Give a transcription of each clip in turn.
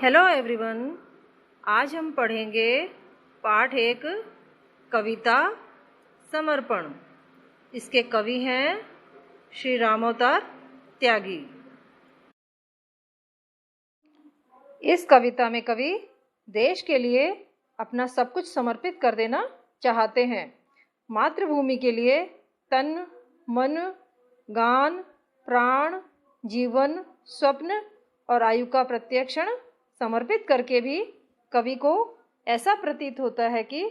Hello everyone. आज हम पढ़ेंगे पाठ 1 कविता समर्पण। इसके कवि हैं श्री रामोतार त्यागी। इस कविता में कवि देश के लिए अपना सब कुछ समर्पित कर देना चाहते हैं। मातृभूमि के लिए तन मन गान प्राण जीवन स्वप्न और आयु का प्रत्येक क्षण समर्पित करके भी कवि को ऐसा प्रतीत होता है कि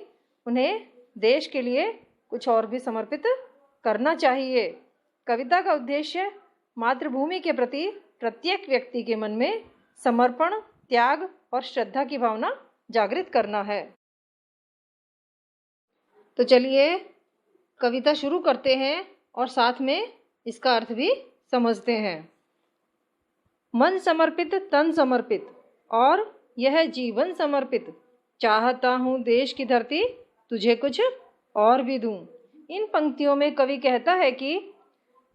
उन्हें देश के लिए कुछ और भी समर्पित करना चाहिए। कविता का उद्देश्य मातृभूमि के प्रति प्रत्येक व्यक्ति के मन में समर्पण त्याग और श्रद्धा की भावना जागृत करना है। तो चलिए कविता शुरू करते हैं और साथ में इसका अर्थ भी समझते हैं। मन समर्पित तन समर्पित और यह जीवन समर्पित, चाहता हूँ देश की धरती तुझे कुछ और भी दूँ। इन पंक्तियों में कवि कहता है कि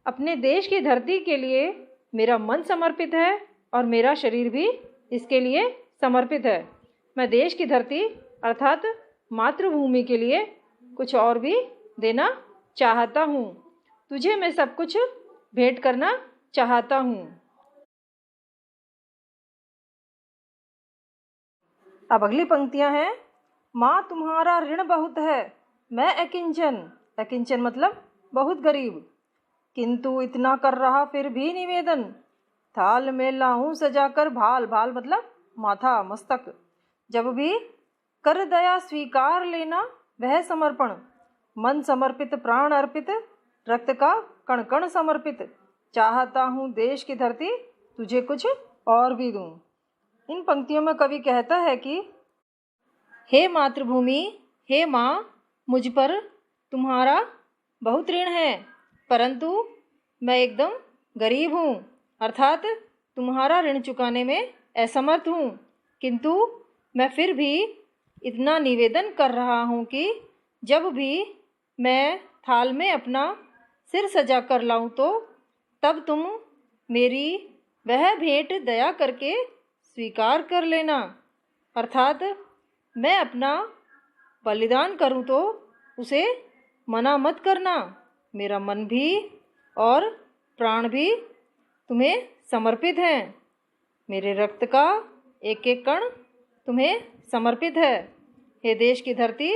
अपने देश की धरती के लिए मेरा मन समर्पित है और मेरा शरीर भी इसके लिए समर्पित है। मैं देश की धरती अर्थात मातृभूमि के लिए कुछ और भी देना चाहता हूँ। तुझे मैं सब कुछ भेंट करना चाहता हूँ। अब अगली पंक्तियां हैं। माँ तुम्हारा ऋण बहुत है, मैं अकिंचन। अकिंचन मतलब बहुत गरीब, किंतु इतना कर रहा फिर भी निवेदन। थाल में लाऊं सजाकर भाल, भाल मतलब माथा मस्तक। जब भी कर दया स्वीकार लेना वह समर्पण। मन समर्पित प्राण अर्पित, रक्त का कण कण समर्पित। चाहता हूँ देश की धरती तुझे कुछ और भी दूँ। इन पंक्तियों में कवि कहता है कि हे मातृभूमि, हे माँ, मुझ पर तुम्हारा बहुत ऋण है, परंतु मैं एकदम गरीब हूँ, अर्थात तुम्हारा ऋण चुकाने में असमर्थ हूँ। किंतु मैं फिर भी इतना निवेदन कर रहा हूँ कि जब भी मैं थाल में अपना सिर सजा कर लाऊं तो तब तुम मेरी वह भेंट दया करके स्वीकार कर लेना। अर्थात मैं अपना बलिदान करूं तो उसे मना मत करना। मेरा मन भी और प्राण भी तुम्हें समर्पित है। मेरे रक्त का एक एक कण तुम्हें समर्पित है। हे देश की धरती,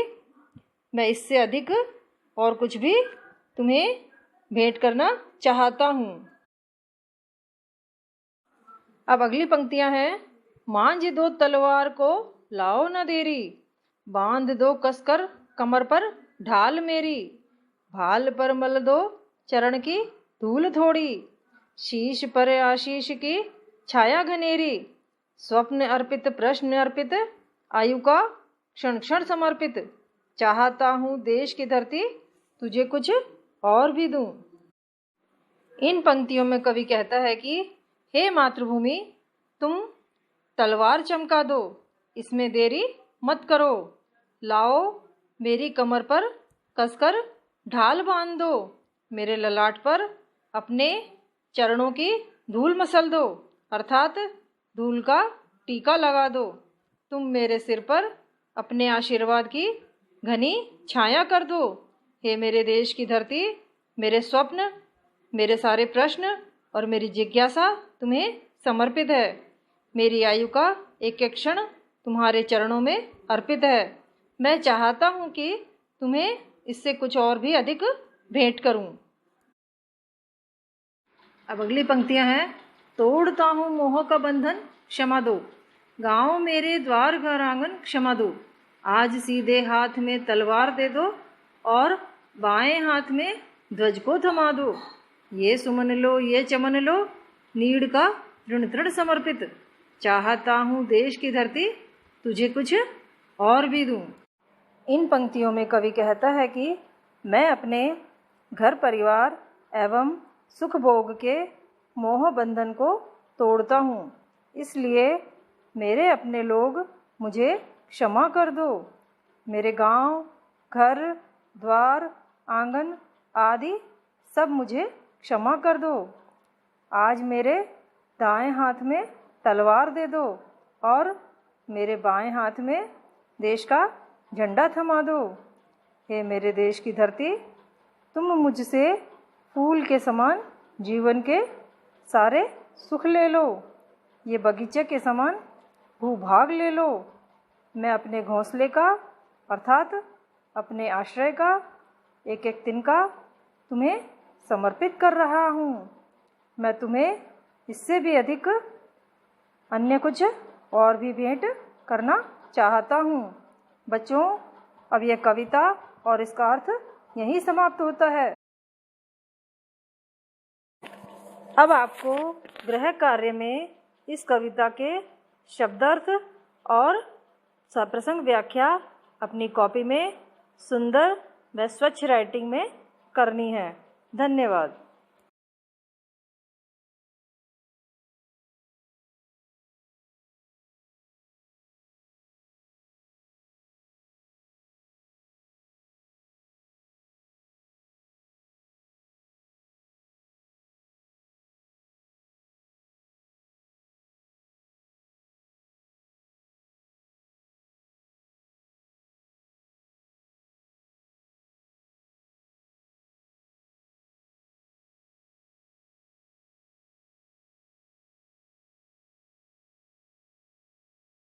मैं इससे अधिक और कुछ भी तुम्हें भेंट करना चाहता हूँ। अब अगली पंक्तियां हैं। मांझ दो तलवार को लाओ न देरी, बांध दो कसकर कमर पर ढाल मेरी। भाल पर मल दो चरण की धूल थोड़ी, शीश पर आशीष की छाया घनेरी। स्वप्न अर्पित प्रश्न अर्पित, आयु का क्षण क्षण समर्पित। चाहता हूँ देश की धरती तुझे कुछ और भी दूँ। इन पंक्तियों में कवि कहता है कि हे मातृभूमि, तुम तलवार चमका दो, इसमें देरी मत करो। लाओ मेरी कमर पर कसकर ढाल बांध दो, मेरे ललाट पर अपने चरणों की धूल मसल दो, अर्थात धूल का टीका लगा दो। तुम मेरे सिर पर अपने आशीर्वाद की घनी छाया कर दो। हे मेरे देश की धरती, मेरे स्वप्न, मेरे सारे प्रश्न और मेरी जिज्ञासा तुम्हें समर्पित है। मेरी आयु का एक एक क्षण तुम्हारे चरणों में अर्पित है। मैं चाहता हूँ कि तुम्हें इससे कुछ और भी अधिक भेंट करूँ। अब अगली पंक्तियाँ हैं। तोड़ता हूँ मोह का बंधन क्षमा दो, गाँव मेरे द्वार घर आंगन क्षमा दो। आज सीधे हाथ में तलवार दे दो और बाएं हाथ में ध्वज को थमा दो। ये सुमन लो ये चमन लो, नीड़ का ऋण तृण समर्पित। चाहता हूँ देश की धरती तुझे कुछ और भी दूँ। इन पंक्तियों में कवि कहता है कि मैं अपने घर परिवार एवं सुख भोग के मोह बंधन को तोड़ता हूँ, इसलिए मेरे अपने लोग मुझे क्षमा कर दो। मेरे गांव घर द्वार आंगन आदि सब मुझे क्षमा कर दो। आज मेरे दाएं हाथ में तलवार दे दो और मेरे बाएं हाथ में देश का झंडा थमा दो। हे मेरे देश की धरती, तुम मुझसे फूल के समान जीवन के सारे सुख ले लो। ये बगीचे के समान भूभाग ले लो। मैं अपने घोंसले का अर्थात अपने आश्रय का एक एक तिनका तुम्हें समर्पित कर रहा हूँ। मैं तुम्हें इससे भी अधिक अन्य कुछ और भी भेंट करना चाहता हूँ। बच्चों, अब यह कविता और इसका अर्थ यहीं समाप्त होता है। अब आपको गृह कार्य में इस कविता के शब्दार्थ और सप्रसंग व्याख्या अपनी कॉपी में सुंदर व स्वच्छ राइटिंग में करनी है। धन्यवाद।